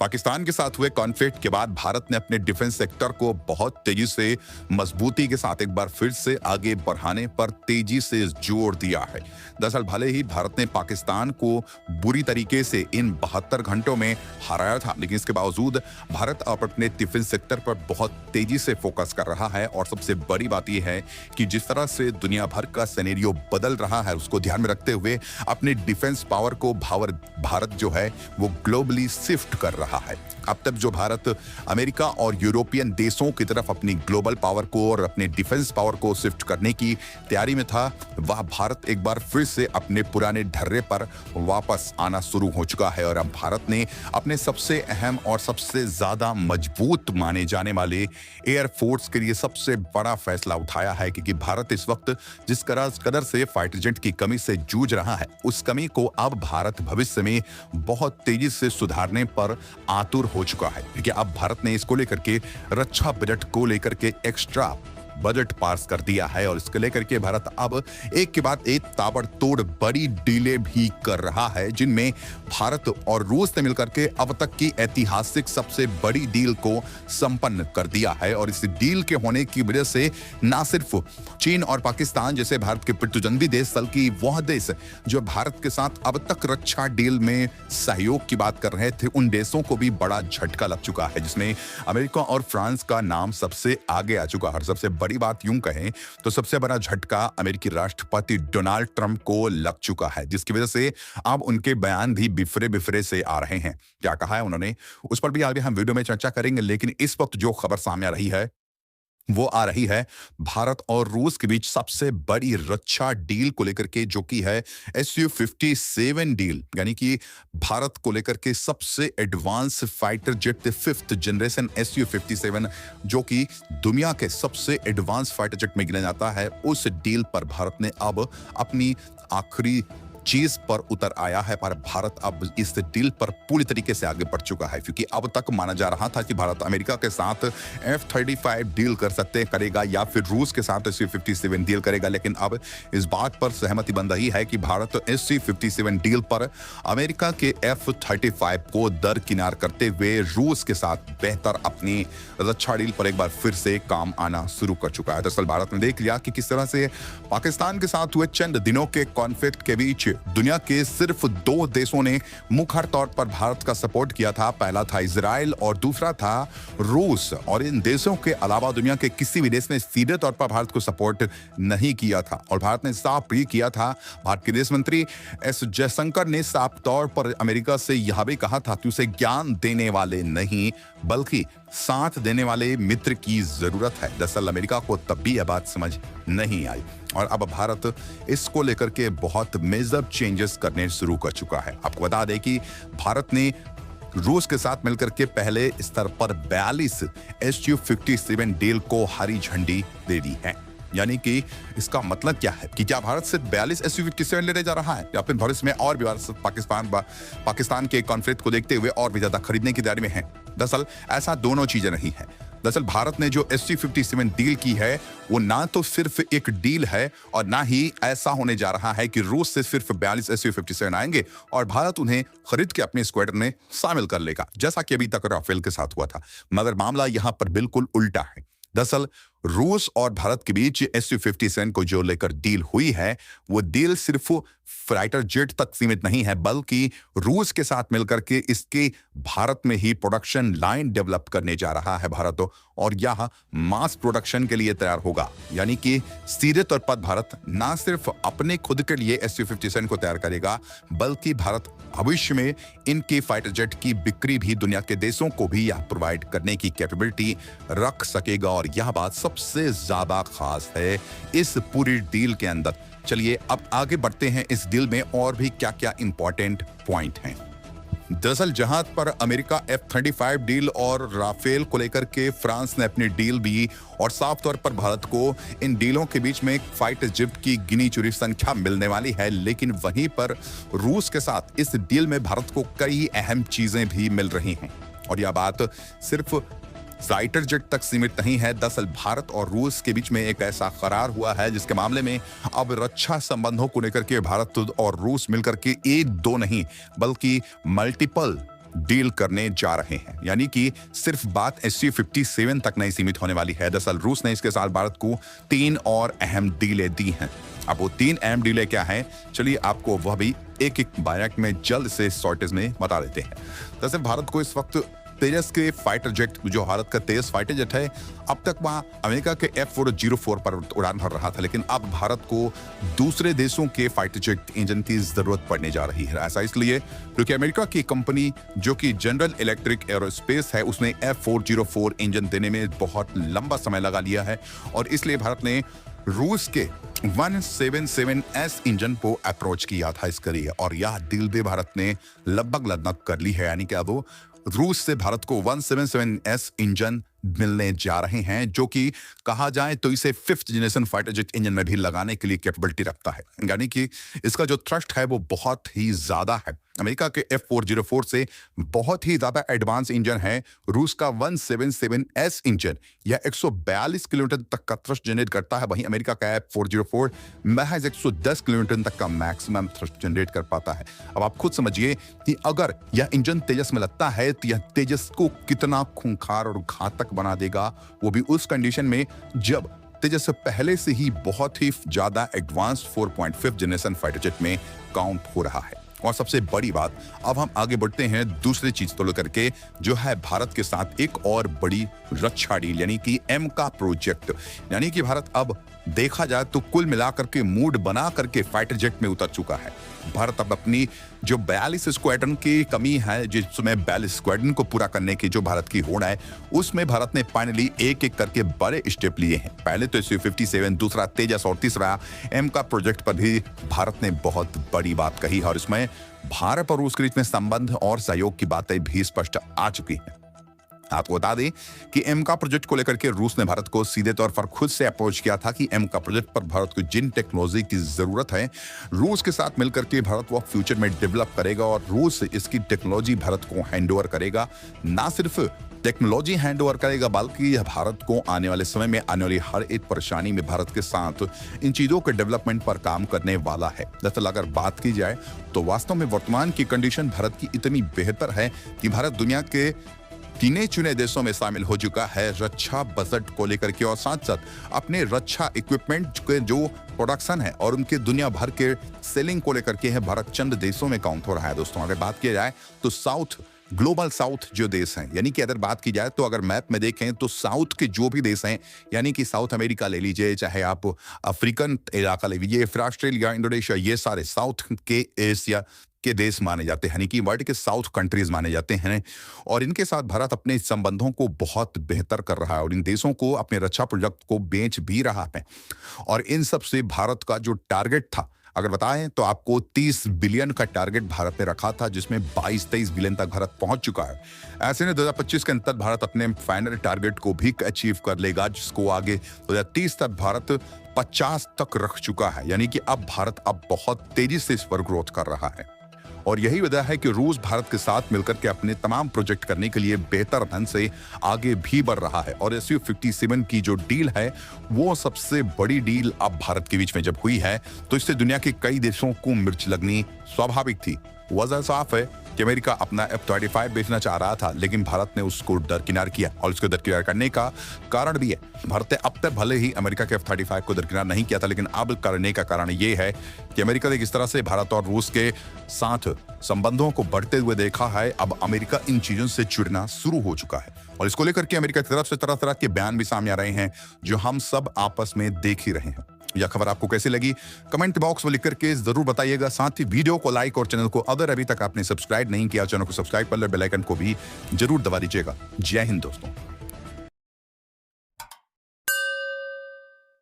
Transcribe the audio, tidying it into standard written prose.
पाकिस्तान के साथ हुए कॉन्फ्लिक्ट के बाद भारत ने अपने डिफेंस सेक्टर को बहुत तेजी से मजबूती के साथ एक बार फिर से आगे बढ़ाने पर तेजी से जोर दिया है। दरअसल भले ही भारत ने पाकिस्तान को बुरी तरीके से इन 72 घंटों में हराया था, लेकिन इसके बावजूद भारत अब अपने डिफेंस सेक्टर पर बहुत तेजी से फोकस कर रहा है। और सबसे बड़ी बात यह है कि जिस तरह से दुनिया भर का सिनेरियो बदल रहा है, उसको ध्यान में रखते हुए अपने डिफेंस पावर को भारत जो है वो ग्लोबली शिफ्ट कर रहा है। अब तक जो भारत अमेरिका और यूरोपियन देशों की तरफ अपनी ग्लोबल पावर को और अपने डिफेंस पावर को शिफ्ट करने की तैयारी में था, वह भारत एक बार फिर से अपने पुराने ढर्रे पर वापस आना शुरू हो चुका है। और अब भारत ने अपने सबसे अहम और सबसे ज्यादा मजबूत माने जाने वाले एयरफोर्स के लिए सबसे बड़ा फैसला उठाया है, क्योंकि भारत इस वक्त जिस कदर से फाइटर जेट की कमी से जूझ रहा है, उस कमी को अब भारत भविष्य में बहुत तेजी से सुधारने पर आतुर हो चुका है। क्योंकि अब भारत ने इसको लेकर के रक्षा बजट को लेकर के एक्स्ट्रा बजट पास कर दिया है और इसको लेकर के भारत अब एक के बाद एक ताबड़तोड़ बड़ी डीलें भी कर रहा है, जिनमें भारत और रूस ने मिलकर के अब तक की ऐतिहासिक सबसे बड़ी डील को संपन्न कर दिया है। और इस डील के होने की वजह से ना सिर्फ चीन और पाकिस्तान जैसे भारत के प्रतिद्वंदी देश, बल्कि वह देश जो भारत के साथ अब तक रक्षा डील में सहयोग की बात कर रहे थे, उन देशों को भी बड़ा झटका लग चुका है, जिसमें अमेरिका और फ्रांस का नाम सबसे आगे आ चुका है। सबसे बड़ी बात यूं कहें तो सबसे बड़ा झटका अमेरिकी राष्ट्रपति डोनाल्ड ट्रंप को लग चुका है, जिसकी वजह से अब उनके बयान भी बिफरे से आ रहे हैं। क्या कहा है उन्होंने, उस पर भी आगे हम वीडियो में चर्चा करेंगे। लेकिन इस वक्त जो खबर सामने आ रही है वो आ रही है भारत और रूस के बीच सबसे बड़ी रक्षा डील को लेकर के, जो कि है Su-57 डील, यानी कि भारत को लेकर के सबसे advance fighter jet 5th generation Su-57, जो कि दुनिया के सबसे एडवांस फाइटर जेट में गिना जाता है, उस डील पर भारत ने अब अपनी आखिरी चीज पर उतर आया है। पर भारत अब इस डील पर पूरी तरीके से आगे बढ़ चुका है, क्योंकि अब तक माना जा रहा था कि भारत अमेरिका के साथ F-35 डील करेगा या फिर रूस के साथ Su-57 डील करेगा। लेकिन अब इस बात पर सहमति बन रही है कि भारत Su-57 डील पर अमेरिका के F-35 को दरकिनार करते हुए रूस के साथ बेहतर अपनी रक्षा डील पर एक बार फिर से काम आना शुरू कर चुका है। दरअसल भारत ने देख लिया कि किस तरह से पाकिस्तान के साथ हुए चंद दिनों के कॉन्फ्लिक्ट के बीच दुनिया के सिर्फ 2 देशों ने मुखर तौर पर भारत का सपोर्ट किया था। पहला था इजराइल और दूसरा था रूस। और इन देशों के अलावा दुनिया के किसी भी देश ने सीधे तौर पर भारत को सपोर्ट नहीं किया था। और भारत ने साफ भी किया था, भारत के विदेश मंत्री एस जयशंकर ने साफ तौर पर अमेरिका से यह भी कहा था कि उसे ज्ञान देने वाले नहीं बल्कि साथ देने वाले मित्र की जरूरत है। दरअसल अमेरिका को तब भी यह बात समझ नहीं आई और अब भारत इसको लेकर के बहुत मेजर चेंजेस करने शुरू कर चुका है। आपको बता दें कि भारत ने रूस के साथ मिलकर के पहले स्तर पर 42 Su-57 डील को हरी झंडी दे दी है। यानी कि इसका मतलब क्या है कि क्या भारत सिर्फ 42 Su-57 लेने जा रहा है या फिर भविष्य में और भी पाकिस्तान के कॉन्फ्लिक्ट को देखते हुए और भी ज्यादा खरीदने की तैयारी में है। दरअसल ऐसा दोनों चीजें नहीं है। दरअसल भारत ने जो Su-57 डील की है वो ना तो सिर्फ एक डील है और ना ही ऐसा होने जा रहा है कि रूस से सिर्फ 42 Su-57 आएंगे और भारत उन्हें खरीद के अपने स्क्वाड्रन में शामिल कर लेगा, जैसा कि अभी तक राफेल के साथ हुआ था। मगर मामला यहां पर बिल्कुल उल्टा है। दरअसल रूस और भारत के बीच Su-57 को जो लेकर डील हुई है वो डील सिर्फ फाइटर जेट तक सीमित नहीं है, बल्कि रूस के साथ मिलकर के इसके भारत में ही प्रोडक्शन लाइन डेवलप करने जा रहा है भारत, और यह मास प्रोडक्शन के लिए तैयार होगा। यानी कि सीधे तौर पर भारत ना सिर्फ अपने खुद के लिए Su-57 को तैयार करेगा, बल्कि भारत भविष्य में इनके फाइटर जेट की बिक्री भी दुनिया के देशों को भी यह प्रोवाइड करने की कैपेबिलिटी रख सकेगा। और यह बात सबसे ज्यादा खास है इस पूरी डील के अंदर। चलिए अब आगे बढ़ते हैं इस डील में और भी क्या क्या इंपॉर्टेंट पॉइंट हैं। दरअसल जहां पर अमेरिका F-35 डील और राफेल को लेकर के फ्रांस ने अपनी डील भी, और साफ तौर पर भारत को इन डीलों के बीच में फाइटर जेट की गिनी चुनी संख्या मिलने वाली है। लेकिन वहीं पर रूस के साथ इस डील में भारत को कई अहम चीजें भी मिल रही हैं और यह बात सिर्फ फाइटर जेट तक सीमित नहीं है। दरअसल भारत और रूस के बीच में एक ऐसा करार हुआ है जिसके मामले में अब रक्षा संबंधों को लेकर के भारत और रूस मिलकर के एक दो नहीं बल्कि मल्टीपल डील करने जा रहे हैं। यानी कि सिर्फ बात SU-57 तक नहीं सीमित होने वाली है। दरअसल रूस ने इसके साथ भारत को 3 और अहम डीलें दी हैं। अब वो 3 अहम डीलें क्या हैं, चलिए आपको वह भी एक बायक में जल्द से शॉर्टेज में बता देते हैं। दरअसल भारत को इस वक्त तेजस के फाइटर जेट, जो भारत का तेजस फाइटर जेट है, अब तक वहां अमेरिका के F-404 पर उड़ान भर रहा था, लेकिन अब भारत को दूसरे देशों के फाइटर जेट इंजन की जरूरत पड़ने जा रही है। ऐसा इसलिए क्योंकि अमेरिका की कंपनी जो कि जनरल इलेक्ट्रिक एरोस्पेस है, उसने F-404 इंजन देने में बहुत लंबा समय लगा लिया है और इसलिए भारत ने रूस के 177S इंजन को अप्रोच किया था इसके लिए और यह डील भी भारत ने लगभग कर ली है। यानी कि अब रूस से भारत को 177S इंजन मिलने जा रहे हैं, जो कि कहा जाए तो इसे 5th generation fighter jet engine में भी लगाने के लिए कैपेबिलिटी रखता है। यानी कि इसका जो थ्रस्ट है वो बहुत ही ज्यादा है। अमेरिका के F-404 से बहुत ही ज्यादा एडवांस इंजन है रूस का 177S इंजन। यह 142 किलोमीटर तक का थ्रस्ट जनरेट करता है, वहीं अमेरिका का F-404 महज 110 किलोमीटर तक का मैक्सिमम थ्रस्ट जनरेट कर पाता है। अब आप खुद समझिए कि अगर यह इंजन तेजस में लगता है तो यह तेजस को कितना खूंखार और घातक बना देगा, वो भी उस कंडीशन में जब तेजस से पहले से ही बहुत ही ज्यादा एडवांस 4.5 जनरेशन फाइटर जेट में काउंट हो रहा है। और सबसे बड़ी बात, अब हम आगे बढ़ते हैं दूसरी चीज को लेकर के, जो है भारत के साथ एक और बड़ी रक्षा डील, यानी कि एमका प्रोजेक्ट। यानी कि भारत अब देखा जाए तो कुल मिलाकर के मूड बना करके फाइटर जेट में उतर चुका है। भारत अब अपनी जो 42 स्क्वाड्रन की कमी है, जिसमें 42 स्क्वाड्रन को पूरा करने की जो भारत की होड़ है, उसमें भारत ने फाइनली एक एक करके बड़े स्टेप लिए हैं। पहले तो SU-57, दूसरा तेजस और तीसरा एमका प्रोजेक्ट पर भी भारत ने बहुत बड़ी बात कही है और इसमें भारत और रूस के बीच में संबंध और सहयोग की बातें भी स्पष्ट आ चुकी हैं। आपको बता दें कि एमका प्रोजेक्ट को लेकर के रूस ने भारत को सीधे तौर पर खुद से अप्रोच किया था कि एमका प्रोजेक्ट पर भारत को जिन टेक्नोलॉजी की जरूरत है, रूस के साथ मिलकर के भारत वो फ्यूचर में डेवलप करेगा और रूस इसकी टेक्नोलॉजी भारत को हैंडओवर करेगा। ना सिर्फ टेक्नोलॉजी हैंडओवर करेगा, बल्कि यह भारत को आने वाले समय में आने वाली हर एक परेशानी में भारत के साथ इन चीजों के डेवलपमेंट पर काम करने वाला है। दरअसल अगर बात की जाए तो वास्तव में वर्तमान की कंडीशन भारत की इतनी बेहतर है कि भारत दुनिया के गिने चुने देशों में शामिल हो चुका है रक्षा बजट को लेकर के और साथ साथ अपने रक्षा इक्विपमेंट के जो प्रोडक्शन है और उनके दुनिया भर के सेलिंग को लेकर के है भारत चंद देशों में काउंट हो रहा है। दोस्तों अगर बात की जाए तो ग्लोबल साउथ जो देश हैं, यानी कि अगर बात की जाए तो अगर मैप में देखें तो साउथ के जो भी देश हैं, यानी कि साउथ अमेरिका ले लीजिए, चाहे आप अफ्रीकन इलाका ले लीजिए, फिर ऑस्ट्रेलिया, इंडोनेशिया, ये सारे साउथ के एशिया के देश माने जाते हैं, यानी कि वर्ल्ड के साउथ कंट्रीज माने जाते हैं और इनके साथ भारत अपने संबंधों को बहुत बेहतर कर रहा है और इन देशों को अपने रक्षा प्रोजेक्ट को बेच भी रहा है। और इन सब से भारत का जो टारगेट था, अगर बताएं तो आपको 30 बिलियन का टारगेट भारत ने रखा था, जिसमें 22-23 बिलियन तक भारत पहुंच चुका है। ऐसे में 2025 के अंतर भारत अपने फाइनल टारगेट को भी अचीव कर लेगा, जिसको आगे 2030 तक भारत 50 तक रख चुका है। यानी कि अब भारत अब बहुत तेजी से इस पर ग्रोथ कर रहा है और यही वजह है कि रूस भारत के साथ मिलकर के अपने तमाम प्रोजेक्ट करने के लिए बेहतर ढंग से आगे भी बढ़ रहा है। और SU-57 की जो डील है वो सबसे बड़ी डील अब भारत के बीच में जब हुई है तो इससे दुनिया के कई देशों को मिर्च लगनी स्वाभाविक थी। वजह साफ है कि अमेरिका अपना F-35 बेचना चाह रहा था, लेकिन भारत ने उसको दरकिनार किया और उसको दरकिनार करने का कारण भी है। भारत ने अब तक भले ही अमेरिका के F-35 को दरकिनार नहीं किया था, लेकिन अब करने का कारण ये है कि अमेरिका ने किस तरह से भारत और रूस के साथ संबंधों को बढ़ते हुए देखा है। अब अमेरिका इन चीजों से जुड़ना शुरू हो चुका है और इसको लेकर के अमेरिका की तरफ से तरह तरह के बयान भी सामने आ रहे हैं, जो हम सब आपस में देख ही रहे हैं। यह खबर आपको कैसी लगी कमेंट बॉक्स में लिख करके जरूर बताइएगा। साथ ही वीडियो को लाइक और चैनल को अगर अभी तक आपने सब्सक्राइब नहीं किया, चैनल को सब्सक्राइब कर ले, बेल आइकन को भी जरूर दबा दीजिएगा। जय हिंद दोस्तों।